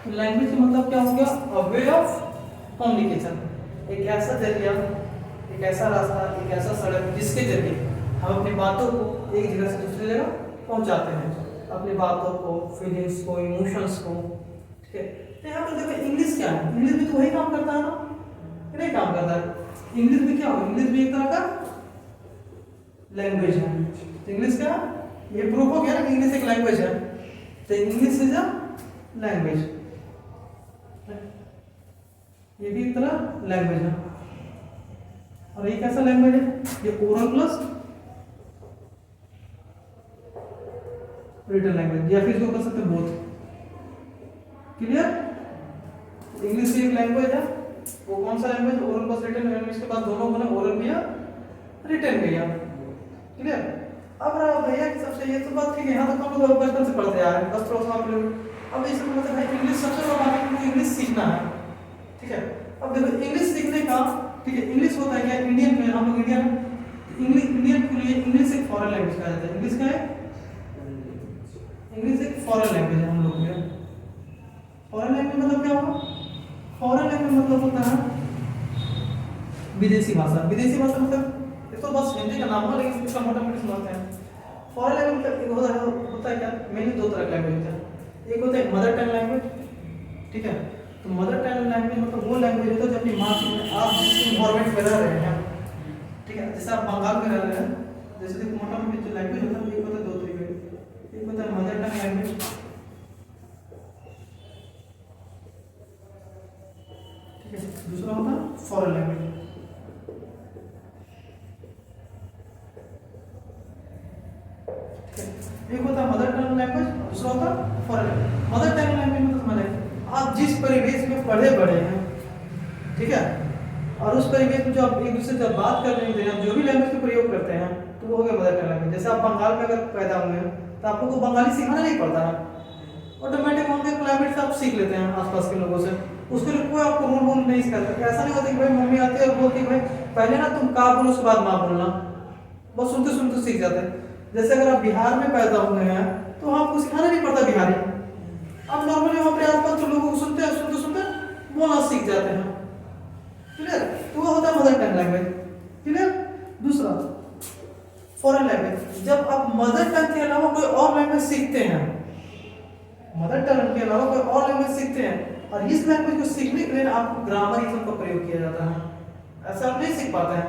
Language का मतलब क्या हो गया? अ वे ऑफ कम्युनिकेशन, एक ऐसा जरिया, एक ऐसा रास्ता, एक ऐसा सड़क जिसके जरिए हम अपनी बातों को एक जगह से दूसरी जगह पहुंचाते हैं, अपनी बातों को, फीलिंग्स को, इमोशंस को। ठीक है, तो यहाँ पर देखो इंग्लिश क्या है, इंग्लिश भी तो वही काम करता है ना, नहीं काम करता है? इंग्लिश भी क्या हो, इंग्लिश भी एक तरह का लैंग्वेज है। तो इंग्लिश क्या, ये प्रूफ हो गया ना कि इंग्लिश एक लैंग्वेज है। तो इंग्लिश इज अ लैंग्वेज, ये भी एक तरह लैंग्वेज है। और ये कैसा लैंग्वेज है? ये ओरल प्लस रिटन लैंग्वेज, या फिर इसको कर सकते हैं बोथ। क्लियर? इंग्लिश भी एक लैंग्वेज है, वो कौन सा लैंग्वेज? Oral plus written. इसके बाद दोनों बने, ओरल भी है, रिटन भी है। क्लियर? अब रहा भैया कि सबसे ये तो बात ठीक है, यहाँ तक हम लोग बचपन से पढ़ते आ रहे हैं, बस थोड़ा सा आप लोग अब इस मतलब भाई इंग्लिश सबसे बड़ा बात है कि इंग्लिश सीखना है। ठीक है, अब देखो इंग्लिश सीखने का, ठीक है, इंग्लिश होता है क्या, इंडियन में हम लोग इंडियन, इंग्लिश इंडियन के लिए इंग्लिश एक फॉरेन लैंग्वेज कहा जाता है। इंग्लिश क्या है? इंग्लिश एक फॉरेन लैंग्वेज है हम लोग के लिए। फॉरेन लैंग्वेज मतलब क्या होगा? फॉरेन लैंग्वेज मतलब होता है विदेशी भाषा। विदेशी भाषा मतलब ये तो बस हिंदी का नाम है, लेकिन इसका मोटा मोटी समझते हैं। फॉरेन लैंग्वेज मतलब एक होता है क्या, मेनली दो तरह के लैंग्वेज होते हैं। एक होता है मदर टंग लैंग्वेज, ठीक है, तो मदर टंग लैंग्वेज मतलब वो लैंग्वेज होता है जो अपनी माँ की, आप जिस इन्वायरमेंट में रह रहे हैं, ठीक है, जैसे आप बंगाल में रह रहे हैं, जैसे देखो मोटा मोटी जो लैंग्वेज होता है एक होता है दो तरीके, एक होता है मदर टंग लैंग्वेज, ठीक है, दूसरा होता है फॉरेन लैंग्वेज। एक होता है मदर टंग लैंग्वेज, दूसरा होता है foreign language. Mother tongue language मतलब समझ आप जिस परिवेश में पढ़े बड़े हैं, ठीक है, और उस परिवेश में जो आप एक दूसरे से बात कर रहे हैं, जो भी लैंग्वेज का प्रयोग करते हैं, तो वो हो गया मदर टंग लैंग्वेज। जैसे आप बंगाल में अगर पैदा हुए हैं तो आपको को बंगाली सीखना नहीं पड़ता है, ऑटोमेटिक वहाँ के क्लाइमेट से आप सीख लेते हैं आसपास के लोगों से, उसके लिए कोई आपको रूल वूल नहीं सिखाता। ऐसा नहीं होता कि भाई मम्मी आती है और बोलती है भाई पहले ना तुम का बोलो उसके बाद माँ बोलना, बस सुनते सुनते सीख जाते हैं। जैसे अगर आप बिहार में पैदा हुए हैं तो आपको सिखाना नहीं पड़ता बिहारी, आप नॉर्मली वहाँ पे आसपास के लोगों को सुनते सुनते बोलना सीख जाते हैं। क्लियर? तो वो होता है मदर टंग लैंग्वेज। क्लियर? दूसरा फॉरेन लैंग्वेज, जब आप मदर टंग के अलावा कोई और लैंग्वेज सीखते हैं, मदर टंग के अलावा कोई और लैंग्वेज सीखते हैं, और इस लैंग्वेज को सीखने के लिए आपको ग्रामरिज्म का प्रयोग किया जाता है, ऐसा आप नहीं सीख पाते हैं।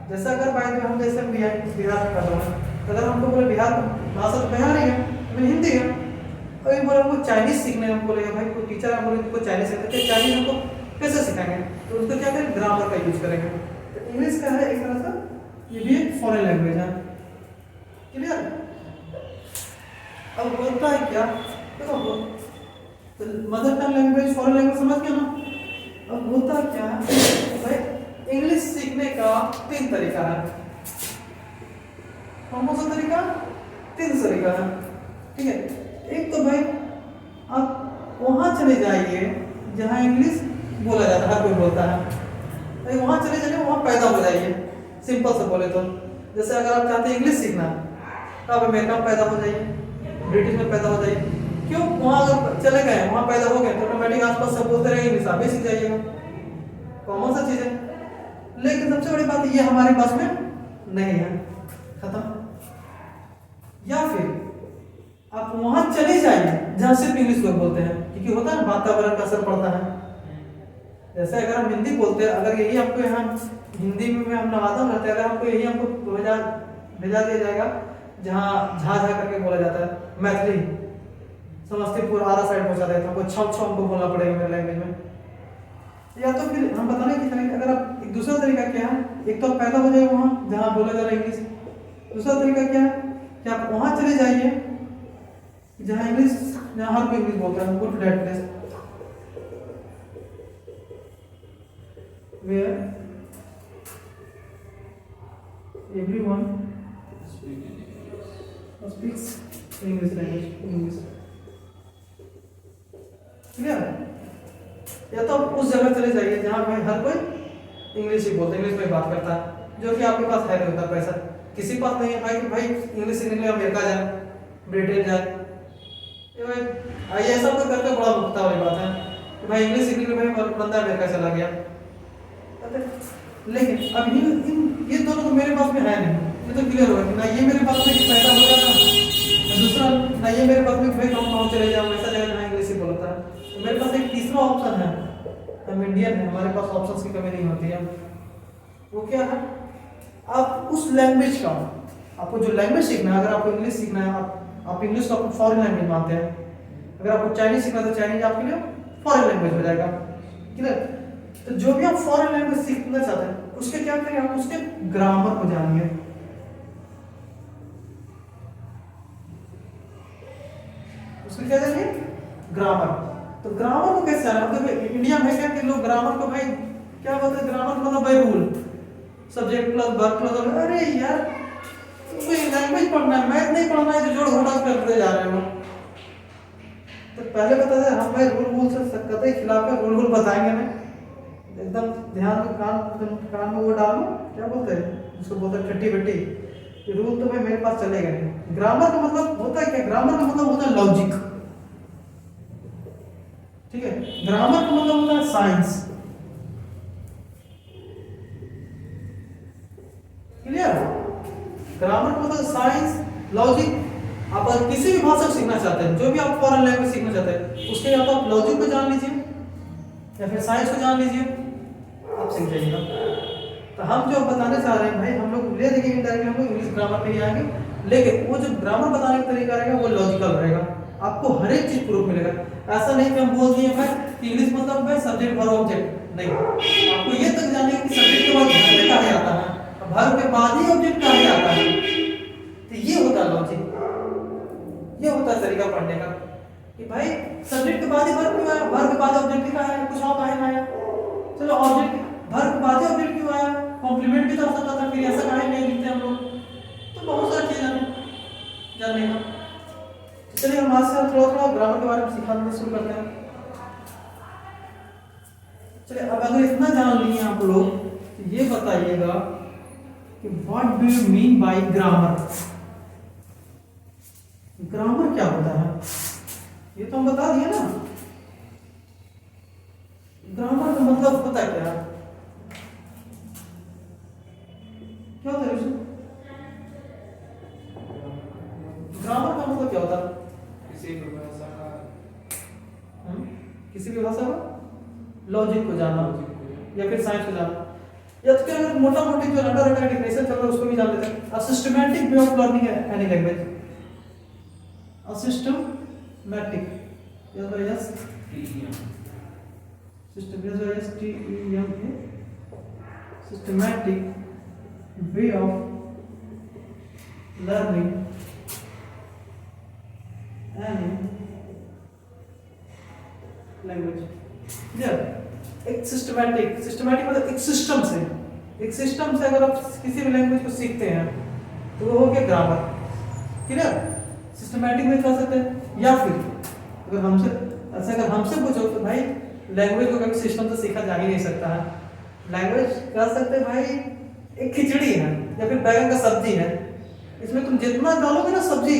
जैसे अगर बाय हम जैसे बिहार में कर रहे हैं, अगर हमको बोले बिहार भाषा तो बिहारी है, हिंदी है, अभी बोले हमको चाइनीज सीखने, हम बोलेगा भाई कोई टीचर है बोले को चाइनीज सीखते, चाइनीज हमको कैसे सिखाएंगे? तो उसको क्या करें, ग्रामर का यूज करेंगे। तो इंग्लिश का है एक तरह से, ये भी एक फॉरेन लैंग्वेज है। क्लियर? अब होता है क्या, देखो तो mother tongue language foreign language समझ गए ना। अब होता क्या है भाई, इंग्लिश सीखने का 3 तरीका है। कौन सा तरीका? 3 तरीका है। ठीक है, एक तो भाई आप वहां चले जाइए जहां इंग्लिश बोला जाता है, हर कोई बोलता है, भाई वहां चले जाइए, वहां पैदा हो जाइए। सिंपल से बोले तो जैसे अगर आप चाहते हैं इंग्लिश सीखना तो आप अमेरिका में पैदा हो जाइए, ब्रिटिश में पैदा हो जाइए। क्यों? वहां अगर चले गए, वहां पैदा हो गए तो ऑटोमेटिक आसपास सब बोलते रहेंगे, इंग्लिश आप भी सीख जाइएगा। कॉमन सा चीज है, लेकिन सबसे बड़ी बात ये हमारे पास में नहीं है, खत्म। या फिर आप वहां चले जाइए जहां सिर्फ इंग्लिश लोग बोलते हैं, क्योंकि होता है ना वातावरण का असर पड़ता है। जैसे अगर हम हिंदी बोलते हैं, अगर यही आपको यहाँ हिंदी में हम नवादा में रहते हैं, अगर हमको यही हमको भेजा दिया जाएगा जहाँ झाझा करके बोला जाता है, मैथिली समस्तीपुर आरा साइड पहुंचा देता है, हमको छम छम हमको बोलना पड़ेगा मेरे लैंग्वेज में। या तो फिर हम बताने की तरीका, अगर आप एक दूसरा तरीका क्या है, एक तो आप पैदा हो जाए वहां जहाँ बोला जा रहा है इंग्लिश, दूसरा तरीका क्या है कि आप वहां चले जाइए जहाँ इंग्लिश, जहाँ हर कोई इंग्लिश बोलता है, go to that place where everyone speaks English language, English। Clear? या तो आप उस जगह चले जाइए जहाँ पे हर कोई इंग्लिश ही बोलता है, इंग्लिश में बात करता है, जो कि आपके पास है नहीं होता पैसा, किसी पास नहीं है भाई कि भाई इंग्लिश सीखने के लिए अमेरिका जाए, ब्रिटेन जाए, ये भाई आइए ऐसा कोई करके बड़ा भुगता वाली बात है कि भाई इंग्लिश सीखने में भाई बंदा बेकार चला गया। लेकिन अब ये दोनों तो मेरे पास में है नहीं, ये तो क्लियर होगा कि ना ये मेरे पास में पैदा हो जाता है, दूसरा ना ये मेरे पास में भाई गाँव चले जाओ ऐसा जगह जहाँ इंग्लिश ही बोलता है। तो मेरे पास एक तीसरा ऑप्शन है, हम इंडियन है, हमारे पास ऑप्शंस की कमी नहीं होती है। वो क्या है, आप उस लैंग्वेज का, आपको जो लैंग्वेज सीखना है, अगर आपको इंग्लिश सीखना है, आप इंग्लिश को अपनी फॉरेन लैंग्वेज मानते हैं, अगर आपको चाइनीज सीखना है तो चाइनीज आपके लिए फॉरेन लैंग्वेज हो जाएगा, क्लियर। तो जो भी आप फॉरेन लैंग्वेज सीखना चाहते हैं उसके क्या करें, आप उसके ग्रामर को जानिए। उसके क्या जानिए, ग्रामर। तो ग्रामर को कैसे आना, मतलब इंडिया में क्या कि लोग ग्रामर को भाई क्या बोलते हैं, ग्रामर मतलब भाई rule, subject plus verb plus, अरे यार कोई लैंग्वेज पढ़ना है, मैथ नहीं पढ़ना है जो जोड़ घटाव करते जा रहे हो। तो पहले बता दे हम भाई रूल से कतई खिलाफ है, रूल बताएंगे नहीं, एकदम ध्यान में कान में वो डालो, क्या बोलते हैं उसको, बोलते हैं ठट्टी बट्टी, ये रूल तो भाई मेरे पास चलेगा नहीं। ग्रामर का मतलब होता है क्या, ग्रामर का मतलब होता है लॉजिक, ठीक है। ग्रामर का मतलब होता है साइंस, क्लियर। ग्रामर का मतलब साइंस, लॉजिक। आप अगर किसी भी भाषा को सीखना चाहते हैं, जो भी आप फॉरेन लैंग्वेज सीखना चाहते हैं, उसके या तो आप लॉजिक को जान लीजिए या फिर साइंस को जान लीजिए, आप सीख जाइएगा। तो हम जो बताने चाह रहे हैं भाई, हम लोग ले देखिए इंडायरेक्टली हम लोग इंग्लिश ग्रामर पे ही आएंगे, लेकिन वो जो ग्रामर बताने का तरीका रहेगा वो लॉजिकल रहेगा, आपको हर एक चीज प्रूफ मिलेगा। ऐसा नहीं कि हम बोल दिए भाई इंग्लिश मतलब भाई सब्जेक्ट वर्ब ऑब्जेक्ट, नहीं, आपको ये तक जानिए कि सब्जेक्ट के बाद वर्ब कहाँ आता है, वर्ब के बाद ही ऑब्जेक्ट कहाँ आता है। तो ये होता है लॉजिक, ये होता है तरीका पढ़ने का कि भाई सब्जेक्ट के बाद ही वर्ब क्यों आया, वर्ब के बाद ऑब्जेक्ट क्यों आया, कुछ और काहे ना आया, चलो ऑब्जेक्ट वर्ब के बाद ही ऑब्जेक्ट क्यों आया, कॉम्प्लीमेंट भी तो हो सकता था, फिर ऐसा काहे नहीं लिखते हम लोग। तो बहुत सारी चीजें जानने का। तो चलिए हम आज से थोड़ा थोड़ा ग्रामर के बारे में सिखाना शुरू करते हैं। चलिए अब अगर इतना जान लिए आप लोग तो ये बताइएगा कि what do you mean by grammar. Grammar क्या होता है, ये तो हम बता दिए ना। ग्रामर का मतलब होता है क्या, क्या होता है ग्रामर का मतलब क्या होता है, किसी भी भाषा का लॉजिक को जानना या फिर साइंस को जानना, या तो क्या मोटा मोटी जो अंडर डेफिनेशन चल रहा है उसको भी जान लेते हैं। A systematic way of learning any language, a systematic, systematic way of learning any language। एक सिस्टमैटिक मतलब एक सिस्टम से, अगर आप किसी भी लैंग्वेज को सीखते हैं तो वो हो गया ग्रामर, क्लियर। सिस्टमैटिक में कर सकते हैं, या फिर अगर हमसे पूछो तो भाई लैंग्वेज को कभी सिस्टम से सीखा जा ही नहीं सकता है। लैंग्वेज कह सकते हैं भाई एक खिचड़ी है या फिर बैगन का सब्जी है, इसमें तुम जितना डालोगे ना सब्जी,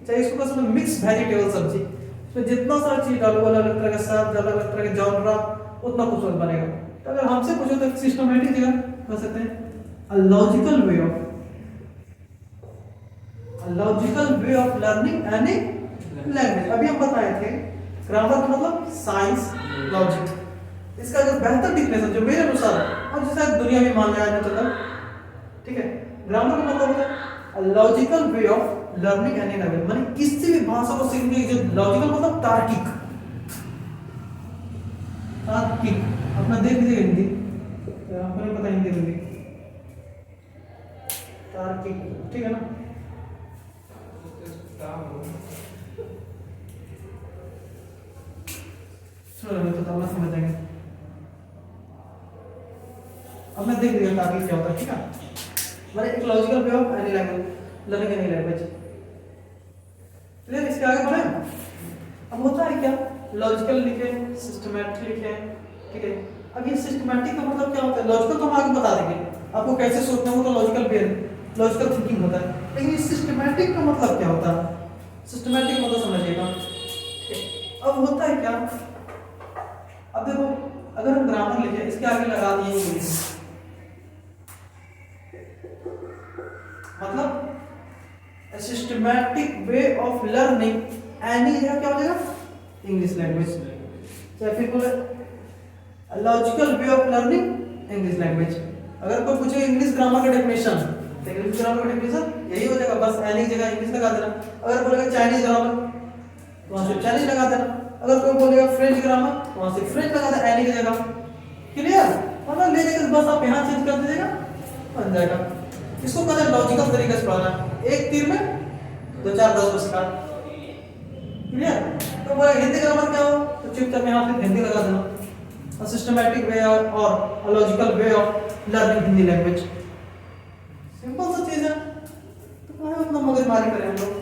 चाहे इसको कह सकते मिक्स वेजिटेबल सब्जी, इसमें जितना सारा चीज डालोगे, अलग अलग तरह का स्वाद, अलग अलग तरह के जॉनरा, उतना कुछ बनेगा। तो अगर हमसे पूछो तो सिस्टमैटिक जगह कह सकते हैं a logical way of learning any language. अभी हम बताए थे ग्रामर का मतलब साइंस, लॉजिक। इसका अगर बेहतर डिफिनेशन जो मेरे अनुसार और जैसा दुनिया में मान लिया जाता है, ठीक है, ग्रामर का मतलब होता है logical way of learning any language, माने किसी भी भाषा को सीखने की जो लॉजिकल मतलब तार्किक, अपना देख लीजिए हिंदी, आपको नहीं पता हिंदी तार्किक, ठीक है ना। तो हम समझ जाएंगे। अब मैं देख लिया तार्किक क्या होता है, ठीक है, माने एक logical way of any language, learning any language. चलिए इसके आगे बढ़े। अब होता है क्या, लॉजिकल लिखे, सिस्टमैटिक लिखे, ठीक है। अब ये सिस्टमैटिक का मतलब क्या होता है, लॉजिकल तो हम आगे बता देंगे आपको कैसे सोचना है, वो तो लॉजिकल थिंकिंग होता है। लेकिन सिस्टमैटिक का मतलब क्या होता है, सिस्टमैटिक मतलब समझिएगा। अब होता है क्या, अब देखो अगर हम ग्रामर लिखे इसके आगे लगा दिए इंग्लिश, मतलब systematic way of learning any जगह क्या हो जाएगा इंग्लिश लैंग्वेज, या फिर बोले logical way of learning English language. अगर कोई पूछे इंग्लिश ग्रामर का डेफिनेशन, तो इंग्लिश ग्रामर का डेफिनेशन यही हो जाएगा, बस एनी जगह इंग्लिश लगा देना। अगर बोलेगा चाइनीज ग्रामर तो वहां से चाइनीज लगा देना, अगर कोई बोलेगा फ्रेंच ग्रामर तो वहां से फ्रेंच लगा देना एनी की जगह। क्लियर, मतलब ले जाकर बस आप यहाँ चेंज कर दीजिएगा बन जाएगा। इसको कहते हैं लॉजिकल तरीके से पढ़ना, एक तीर में दो चार दस बस का। क्लियर, तो वो हिंदी ग्रामर क्या हो तो चुपचाप यहाँ पे हिंदी लगा देना, सिस्टमैटिक वे और logical way of learning Hindi language. Simple सा चीज है, तो कहाँ उतना मगजमारी करें हम लोग।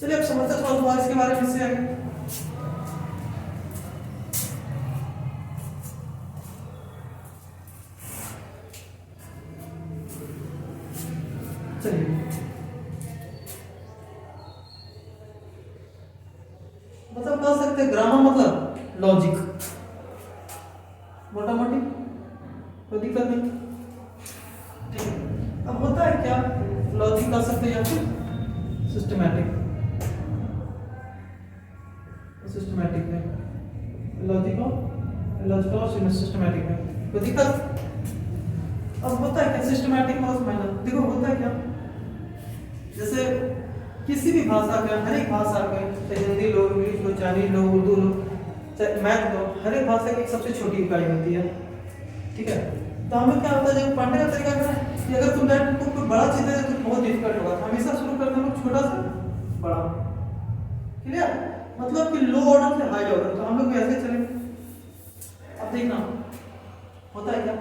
चलिए अब समझते थोड़ा इसके बारे में इससे आगे। चलिए मतलब कह सकते हैं ग्रामर मतलब लॉजिक, मोटा मोटी कोई दिक्कत नहीं। ठीक, अब होता है क्या, लॉजिक कह सकते हैं या फिर सिस्टमैटिक, सिस्टमैटिक है लॉजिकल और सिस्टमैटिक है, कोई दिक्कत। अब होता है क्या सिस्टमैटिक मतलब मेहनत, देखो होता है क्या, जैसे किसी भी भाषा का, हर एक भाषा का, चाहे हिंदी लो, इंग्लिश लो, चाइनीज लो, उर्दू लो, चाहे मैथ लो, हर एक भाषा की एक सबसे छोटी इकाई होती है। ठीक है, तो हमें क्या होता है जब पढ़ने का तरीका क्या है कि अगर तुम डायरेक्ट कोई बड़ा चीज है तो बहुत डिफिकल्ट होगा, तो हमेशा शुरू करते हैं लोग छोटा से बड़ा। क्लियर, मतलब कि लो ऑर्डर से हाई ऑर्डर, तो हम लोग ऐसे चलेंगे। अब देखना होता है क्या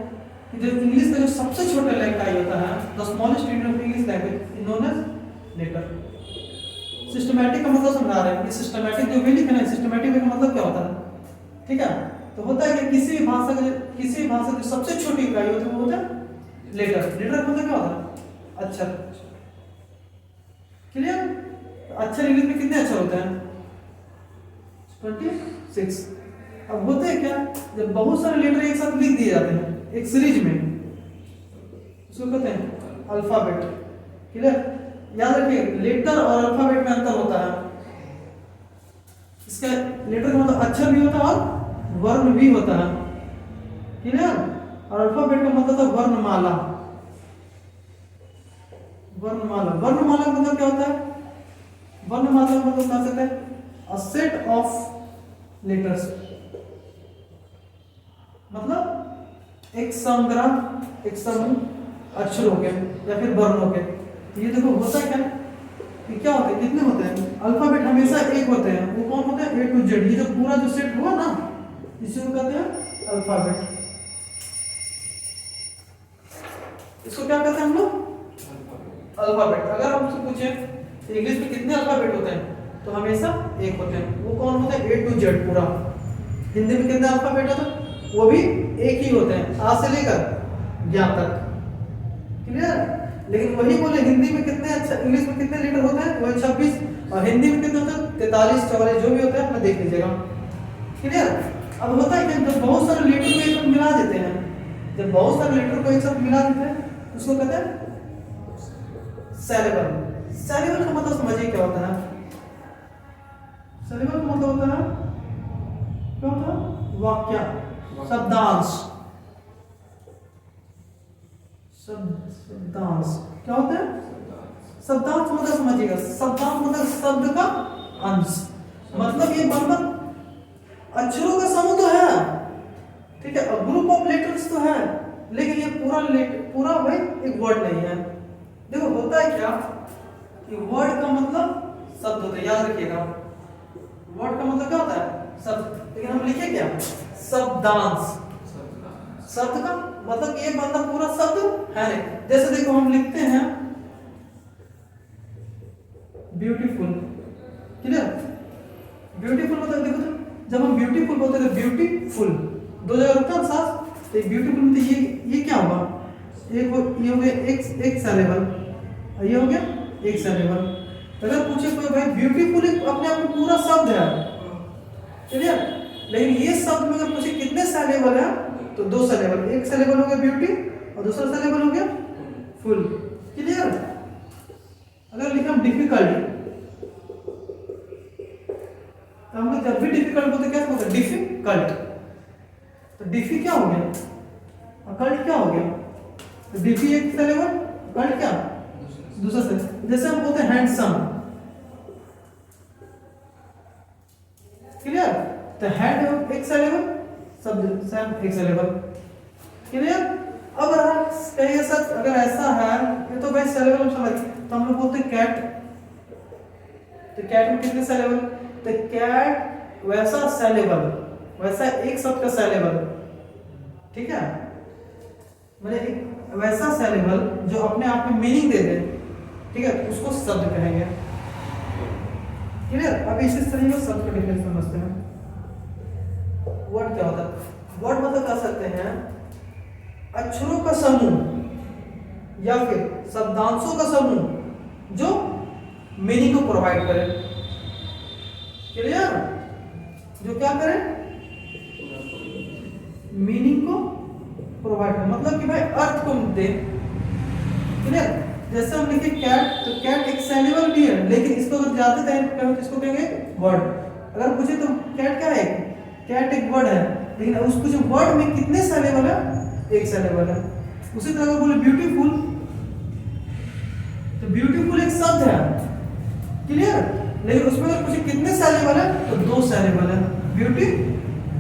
कि जो इंग्लिश का जो सबसे छोटा इकाई होता है, the smallest unit of English language known as letter. Systematic का मतलब समझा रहे हैं कि सिस्टमैटिक जो भी लिखना है, सिस्टमैटिक का मतलब क्या होता है। ठीक है, तो होता है कि किसी भी भाषा की सबसे छोटी इकाई होती है वो होता है लेटर। लेटर का मतलब क्या होता है अक्षर। क्लियर, अक्षर इंग्लिश में कितने अक्षर होते हैं 26। अब होते हैं क्या, जब बहुत सारे लेटर एक साथ लिख दिए जाते हैं एक सीरीज में, उसको कहते हैं अल्फाबेट। क्लियर, याद रखिए लेटर और अल्फाबेट में अंतर होता है। इसका लेटर का मतलब अक्षर भी होता है और वर्ण भी होता है। क्लियर, और अल्फाबेट का मतलब था वर्णमाला। वर्णमाला का मतलब क्या होता है, वर्णमाला का मतलब कह सकते हैं अ सेट ऑफ लेटर्स, मतलब एक समूह अक्षरों के या फिर वर्णों के। ये देखो होता है क्या कि क्या होते हैं, कितने होते हैं, अल्फाबेट हमेशा एक होते हैं, वो कौन होते हैं A to Z। ये जो पूरा जो सेट हुआ ना इसे कहते हैं अल्फाबेट। इसको क्या कहते हैं हम लोग अल्फाबेट। अगर हमसे पूछे इंग्लिश में कितने अल्फाबेट होते हैं तो हमेशा एक होते हैं, वो कौन होते हैं A to Z पूरा। हिंदी में कितने अल्फाबेट होते हैं वो भी एक ही होते हैं, आ से लेकर ज्ञा तक। क्लियर, लेकिन वही बोले हिंदी में कितने, अच्छा इंग्लिश में कितने लेटर होते हैं वही 26, और हिंदी में कितने होते हैं 43 44 जो भी होते हैं अपना देख लीजिएगा। क्लियर, अब होता है कि जब बहुत सारे लेटर को एक साथ मिला देते हैं, जब बहुत सारे लेटर को एक साथ मिला देते हैं उसको कहते हैं सेलेबल। सेलेबल का मतलब समझिए क्या होता है। सेलेबल का मतलब होता है क्या होता है वाक्य, शब्दांश। शब्दांश क्या होता है, शब्दांश मतलब समझिएगा, शब्दांश मतलब शब्द का अंश, मतलब ये बनकर अक्षरों का समूह तो है, ठीक है, ग्रुप ऑफ लेटर्स तो है, लेकिन ये पूरा भाई एक वर्ड नहीं है। देखो होता है क्या कि वर्ड का मतलब शब्द होता है, याद रखिएगा वर्ड का मतलब क्या होता है शब्द, लेकिन हम लिखे क्या शब्दांश। शब्द का मतलब ये बंदा पूरा शब्द है नहीं। जैसे देखो हम लिखते हैं ब्यूटीफुल। क्लियर, ब्यूटीफुल मतलब देखो तो जब हम ब्यूटीफुल बोलते हैं तो ब्यूटीफुल दो जगह रुकता है साथ, तो ब्यूटीफुल मतलब ये क्या हुआ, ये हो गया एक सेलेबल, ये हो गया एक सेलेबल। अगर पूछे कोई भाई ब्यूटीफुल अपने आप में पूरा शब्द है क्लियर। लेकिन ये शब्द में अगर पूछे कितने सेलेबल है तो 2 सेलेबल, एक सेलेबल हो गया ब्यूटी और दूसरा सेलेबल हो गया फुल। क्लियर। अगर लिखा डिफिकल्ट तो हम लोग जब भी डिफिकल्ट बोलते क्या बोलते हैं डिफिकल्ट, तो डिफी क्या हो गया और कल्ट क्या हो गया, तो डिफी एक सेलेबल, कल्ट क्या दूसरा सेलेबल। जैसे हम बोलते हैं हैंडसम, क्लियर, तो हैंड एक सेलेबल, शब्द सैम एक सेलेबल। क्लियर। अब रहा कहिए सर अगर ऐसा है ये तो भाई सेलेबल हम समझ, तो हम लोग बोलते हैं कैट, तो कैट में कितने सेलेबल, तो कैट वैसा सेलेबल, वैसा एक शब्द का सेलेबल, ठीक है, मतलब एक वैसा सेलेबल जो अपने आप में मीनिंग दे दे, ठीक है, उसको शब्द कहेंगे। क्लियर। अब इसी तरीके से शब्द का डिफरेंस समझते हैं। वर्ड क्या होता है, वर्ड मतलब कह सकते हैं अक्षरों का समूह या फिर शब्दांशों का समूह जो मीनिंग को प्रोवाइड करे। क्लियर। जो क्या करे, मीनिंग को प्रोवाइड करे, मतलब कि भाई अर्थ को दे। क्लियर। जैसे हम लिखे कैट, तो कैट एक सेलेबल भी है, लेकिन इसको अगर ज्यादा टाइम कहें तो इसको कहेंगे वर्ड। अगर पूछे तो कैट क्या है, कैट एक वर्ड है, लेकिन उसको जो वर्ड में कितने सेलेबल है, एक सेलेबल है। उसी तरह बोले ब्यूटीफुल, तो ब्यूटीफुल एक शब्द है, क्लियर, लेकिन उसमें अगर कुछ कितने सेलेबल है तो 2 सेलेबल है, ब्यूटी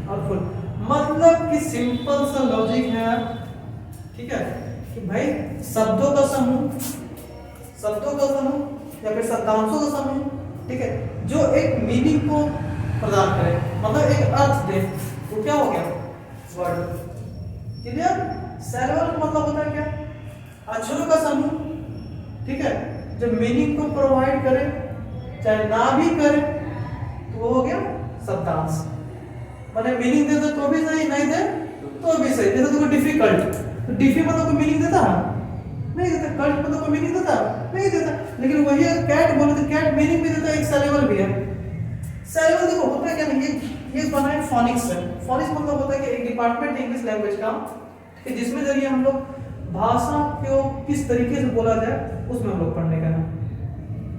और फुल। मतलब कि सिंपल सा लॉजिक है, ठीक है, कि भाई शब्दों का समूह, शब्दों का समूह या फिर शब्दांशों का समूह, ठीक है, जो एक मीनिंग को प्रदान करे, मतलब एक अर्थ दे, वो क्या हो गया वर्ड। क्लियर। सेलेबल का मतलब होता है क्या, अक्षरों का समूह, ठीक है, जो मीनिंग को प्रोवाइड करे, चाहे ना भी करे तो वो हो गया शब्दांश। मैंने मीनिंग दे तो भी सही, नहीं दे तो भी सही। जैसे तुमको डिफिकल्ट, तो डिफी मतलब कोई मीनिंग देता नहीं देता, कल्ट मतलब कोई मीनिंग देता नहीं देता, लेकिन वही अगर कैट बोले तो कैट मीनिंग भी देता, एक सेलेबल भी है। सेलेबल देखो होता है क्या नहीं, ये बना है फोनिक्स से। फोनिक्स मतलब होता है कि एक डिपार्टमेंट है इंग्लिश लैंग्वेज का, कि जिसमें जरिए हम लोग भाषा को किस तरीके से बोला जाए उसमें हम लोग पढ़ने का है।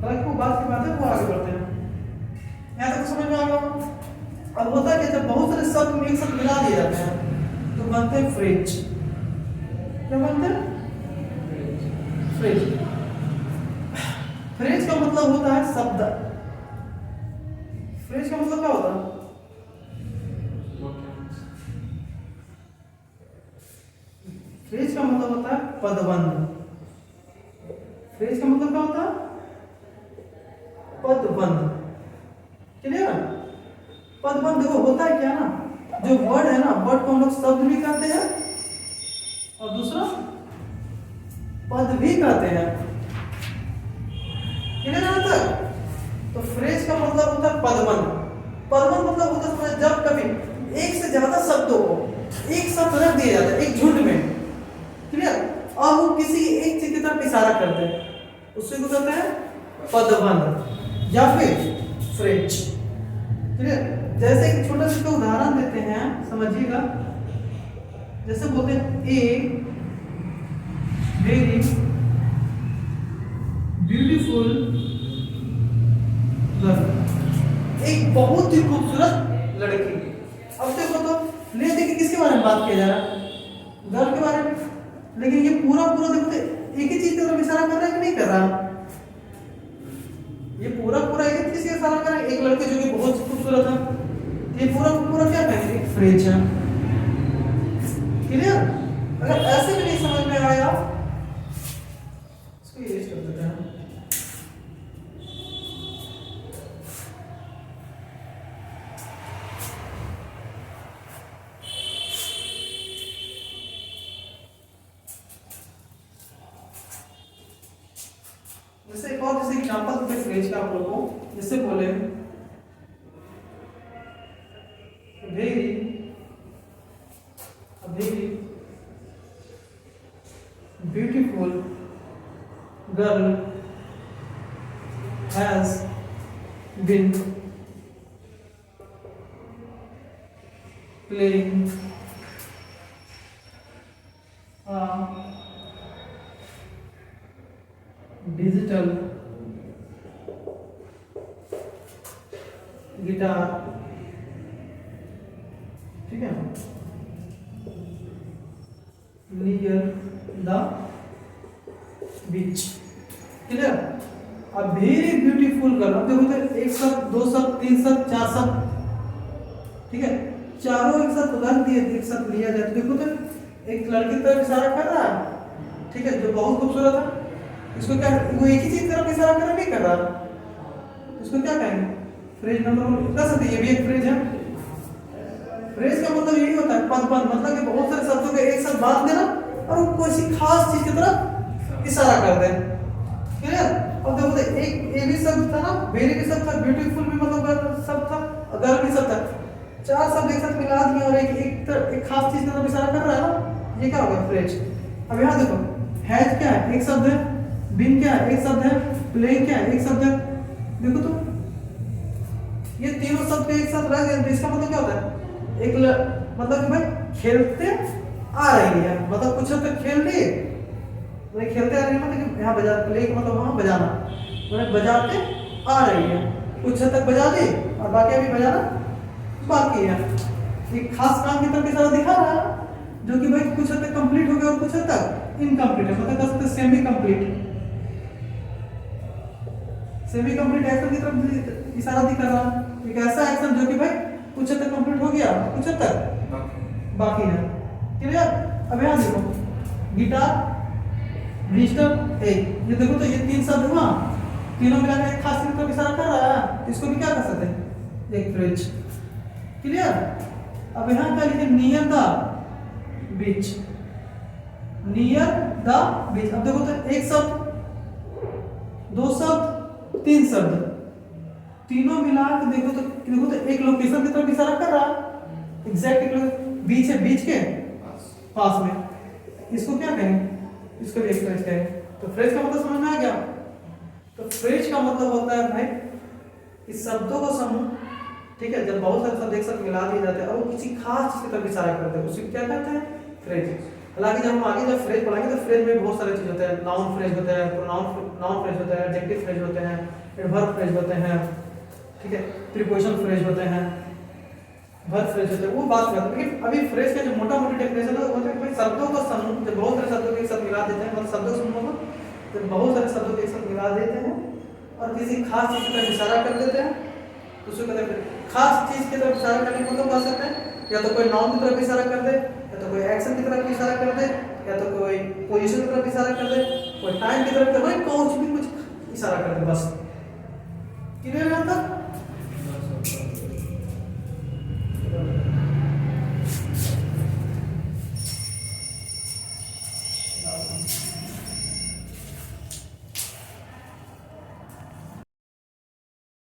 हालांकि वो बात की बात है, वो आगे बढ़ते हैं। यहाँ तक समझ में आ गया। अब होता है कि जब बहुत सारे शब्द में एक साथ मिला दिए जाते हैं तो बनते हैं फ्रेज। क्या बनते हैं, फ्रेज। फ्रेज का मतलब होता है शब्द। फ्रेज का मतलब क्या होता है, फ्रेज का मतलब होता है पदबंध। फ्रेज का मतलब क्या होता है, पदबंध। क्लियर है। पदबंध देखो होता है क्या ना, जो वर्ड है ना, वर्ड को हम लोग शब्द भी कहते हैं और दूसरा पद भी कहते हैं। क्लियर है तक। तो फ्रेज का मतलब होता है पदबंध। पदबंध मतलब होता है जब कभी एक से ज्यादा शब्दों को एक साथ रख दिया जाता है एक झुंड में, क्लियर, और वो किसी एक चीज की तरफ इशारा करते हैं, उससे को कहते हैं पदबंध या फिर फ्रेज। क्लियर। जैसे एक छोटा सा उदाहरण देते हैं, समझिएगा। जैसे बोलते हैं ए वेरी ब्यूटीफुल गर्ल, एक बहुत ही खूबसूरत लड़की। अब देखो तो ले देखिए किसके बारे में बात किया जा रहा है, गर्ल के बारे में, लेकिन ये पूरा देखो तो एक ही चीज की तरफ इशारा कर रहा है कि नहीं कर रहा, ये पूरा एक ही चीज की इशारा कर रहा है, एक लड़के जो कि बहुत खूबसूरत है, ये पूरा क्या कहेंगे, एक फ्रेज है। क्लियर। अगर ऐसे भी नहीं समझ में आया इसको इरेज कर देते हैं। जैसे एक और जैसे एग्जांपल देते फ्रेज का आप लोगों को, जैसे बोले very beautiful girl has been playing, digital guitar, ठीक है, नियर द बीच, क्लियर। अब वेरी ब्यूटीफुल कर रहा हूं, देखो तो एक शब्द, दो शब्द, तीन शब्द, चार शब्द, ठीक है, चारों एक साथ रख दिए, एक साथ लिया जाए तो देखो तो एक लड़की की तरफ इशारा कर रहा है, ठीक है, जो बहुत खूबसूरत है। इसको क्या, वो एक ही चीज तरफ इशारा कर रहा नहीं कर रहा, इसको क्या कहेंगे, फ्रेज नंबर वन कर सकते, ये भी एक फ्रेज है। फ्रेज का मतलब यही होता है पद पद, मतलब कि बहुत सारे शब्दों के एक साथ बांध देना और वो किसी खास चीज की तरफ इशारा कर दे, क्लियर। अब देखो तो एक ये भी शब्द था ना, वेरी भी शब्द था, ब्यूटीफुल भी मतलब शब्द था, गर्ल भी शब्द था, चार शब्द एक साथ मिला दिए और एक खास चीज की तरफ इशारा कर रहा है ना, ये क्या होगा, फ्रेज। अब यहाँ देखो, हैज क्या है, एक शब्द है, बिन क्या है, एक शब्द है, प्लेइंग क्या है, एक शब्द है, देखो तो ये तीनों शब्द एक साथ रह गए, इसका मतलब क्या होता है, एक मतलब कि भाई खेलते आ रही है, मतलब कुछ हद तक खेल रही है, नहीं खेलते आ रही है मतलब कि यहाँ बजा, प्ले मतलब वहाँ बजाना, मतलब बजाते आ रही है, कुछ हद तक बजा दी और बाकी अभी बजाना बाकी है। एक खास काम की तरफ इशारा दिखा रहा है, जो कि भाई कुछ हद तक कंप्लीट हो गया और कुछ हद तक इनकम्प्लीट है, मतलब कह सकते semi complete, semi complete action की तरफ इशारा दिखा रहा है। एक ऐसा एक्शन जो कि भाई कुछ हद तक कंप्लीट हो गया, कुछ हद तक बाकी है, क्लियर। अब यहाँ देखो, गिटार, डिजिटल, ये देखो तो ये तीन शब्द हुआ, तीनों मिलाकर एक खास चीज की तरफ इशारा कर रहा है, इसको भी क्या कर सकते हैं, एक फ्रेज, क्लियर। अब यहाँ क्या लिखे, near the beach, near the beach. अब देखो तो एक शब्द, दो शब्द, तीन शब्द, तीनों मिला के देखो तो एक लोकेशन की तरफ इशारा कर रहा है, एग्जैक्ट बीच है, बीच के पास में, इसको क्या कहेंगे, इसको भी एक फ्रेज कहेंगे। तो फ्रेज का मतलब समझ में आ गया। तो फ्रेज का मतलब होता है भाई इस शब्दों का समूह, ठीक है, जब बहुत सारे शब्द एक साथ मिला दिए जाते हैं और वो किसी खास चीज की तरफ इशारा करते हैं, उसे क्या कहते हैं, फ्रेज। हालांकि जब हम आगे जब फ्रेज पढ़ाएंगे तो फ्रेज में बहुत सारे चीज होते हैं, नाउन फ्रेज होते हैं, नाउन फ्रेज होते हैं, एडजेक्टिव फ्रेज होते हैं, एडवर्ब फ्रेज होते हैं, ठीक है, प्रीपोजिशन फ्रेज होते हैं, वर्ब फ्रेज होते हैं, वो बात करते हैं। लेकिन अभी फ्रेज का जो मोटा मोटी डेफिनेशन है वो है कि शब्दों का समूह जब बहुत सारे शब्दों के एक साथ मिला देते हैं, मतलब शब्दों का समूह को जब बहुत सारे शब्दों के एक साथ मिला देते हैं और किसी खास चीज की तरफ इशारा कर देते हैं, तो उसको कहते हैं खास चीज की तरफ इशारा करने का मतलब कह सकते हैं, या तो कोई नाउन की तरफ इशारा कर दे, या तो कोई एक्शन की तरफ इशारा कर दे, या तो कोई पोजीशन की तरफ इशारा कर दे, कोई टाइम की तरफ कर दे, कुछ भी कुछ इशारा कर दे, बस क्लियर है।